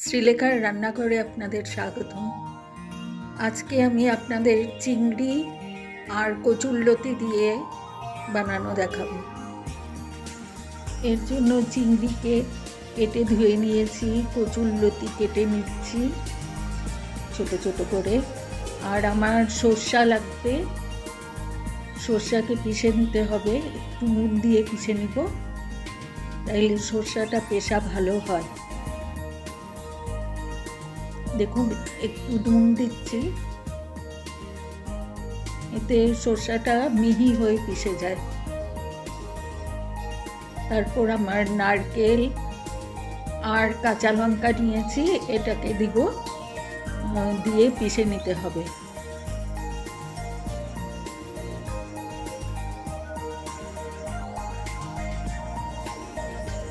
শ্রীলেখার রান্নাঘরে আপনাদের স্বাগতম। আজকে আমি আপনাদের চিংড়ি আর কচুরলতি দিয়ে বানানো দেখাবো। এর জন্য চিংড়িকে কেটে ধুয়ে নিয়েছি, কচুরলতি কেটে নিচ্ছি ছোট ছোট করে। আর আমার সর্ষা লাগবে, সর্ষাকে পিষে নিতে হবে, একটু নুন দিয়ে পিষে নিব, তাইলে সর্ষাটা পেশা ভালো হয়। দেখুন একটু নুন দিচ্ছি, এতে সর্ষাটা মিহি হয়ে পিষে যায়। তারপর আমার নারকেল আর কাঁচা লঙ্কা নিয়েছি, এটাকে দিব, দিয়ে পিষে নিতে হবে।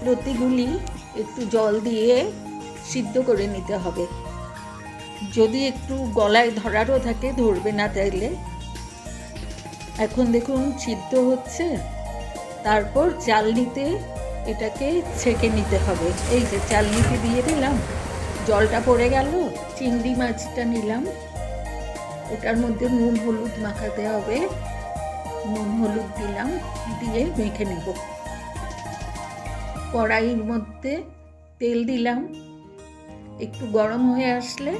লতিগুলি একটু জল দিয়ে সিদ্ধ করে নিতে হবে। যদি একটু গলায় ধরারও থাকে ধরবে না তাইলে। এখন দেখুন সিদ্ধ হচ্ছে, তারপর চালনিতে এটাকে ছেঁকে নিতে হবে। এই যে চালনিতে দিয়ে দিলাম, জলটা পড়ে গেল, চিংড়ি মাছটা নিলাম, ওটার মধ্যে নুন হলুদ মাখাতে হবে, নুন হলুদ দিলাম, দিয়ে মেখে নেব। কড়াইয়ের মধ্যে তেল দিলাম, একটু গরম হয়ে আসলে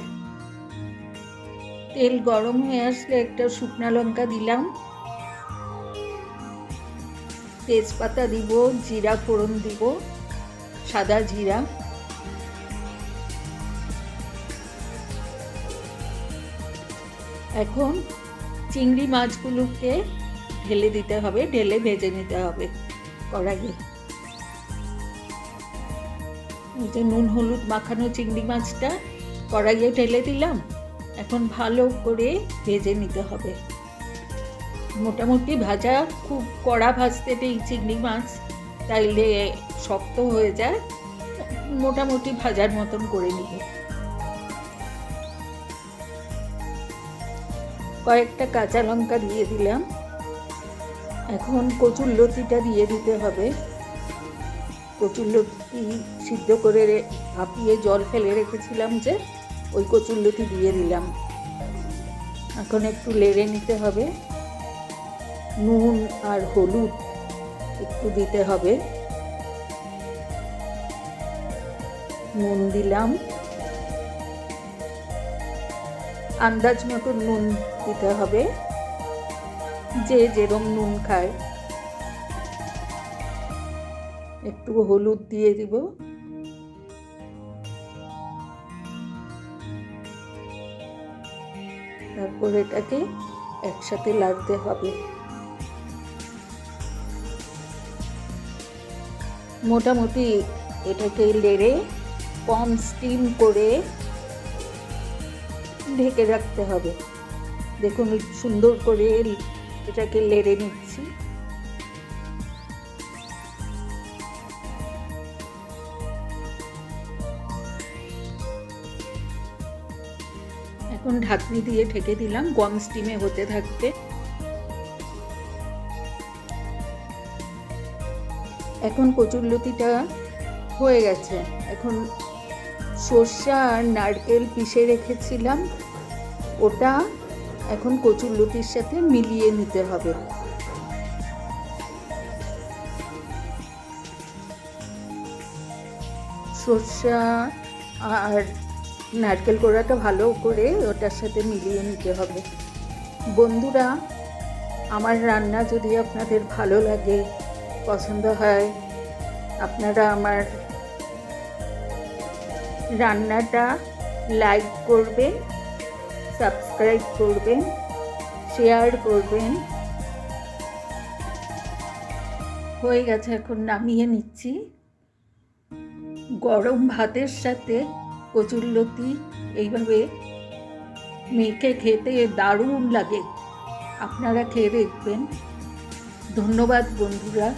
একটা শুকনা লঙ্কা দিলাম, তেজপাতা দিব, জিরা ফোড়ন দিব, সাদা জিরা, এখন চিংড়ি মাছগুলোকে ঢেলে দিতে হবে, ঢেলে ভেজে নিতে হবে কড়াইয়ে। এই যে নুন হলুদ মাখানো চিংড়ি মাছটা কড়াইয়ে ঢেলে দিলাম, এখন ভালো করে ভেজে নিতে হবে। মোটামুটি ভাজা, খুব কড়া ভাজতে নেই চিংড়ি মাছ, তাইলে শক্ত হয়ে যায়, মোটামুটি ভাজার মতন করে নিব। কয়েকটা কাঁচা লঙ্কা দিয়ে দিলাম, এখন কচুরলতিটা দিয়ে দিতে হবে। কচুরলতি সিদ্ধ করে ভাপিয়ে জল ফেলে রেখেছিলাম যে, ওই কচুরলতি দিয়ে দিলাম। এখন একটু নেড়ে নিতে হবে, নুন আর হলুদ একটু দিতে হবে, নুন দিলাম, আন্দাজ মতো নুন দিতে হবে, যে যেরকম নুন খায়। একটু হলুদ দিয়ে দিব, তারপর এটাকে একসাথে লাগতে হবে। মোটামুটি এটাকে নেড়ে কম স্টিম করে ঢেকে রাখতে হবে। দেখুন সুন্দর করে এটাকে নেড়ে নিচ্ছি। এখন ঢাকনি দিয়ে ঢেকে দিলাম, কম স্টিমে হতে থাকবে। এখন কচুরলতিটা হয়ে গেছে। এখন সর্ষা আর নারকেল পিষে রেখেছিলাম, ওটা এখন কচুরলতির সাথে মিলিয়ে নিতে হবে। সর্ষা আর নারকেল কোড়াটা ভালো করে ওটার সাথে মিলিয়ে নিতে হবে। বন্ধুরা, আমার রান্না যদি আপনাদের ভালো লাগে, পছন্দ হয়, আপনারা আমার রান্নাটা লাইক করবেন, সাবস্ক্রাইব করবেন, শেয়ার করবেন। হয়ে গেছে, এখন নামিয়ে নিচ্ছি। গরম ভাতের সাথে কচুরলতি এইভাবে মেখে খেতে দারুণ লাগে, আপনারা খেয়ে দেখবেন। ধন্যবাদ বন্ধুরা।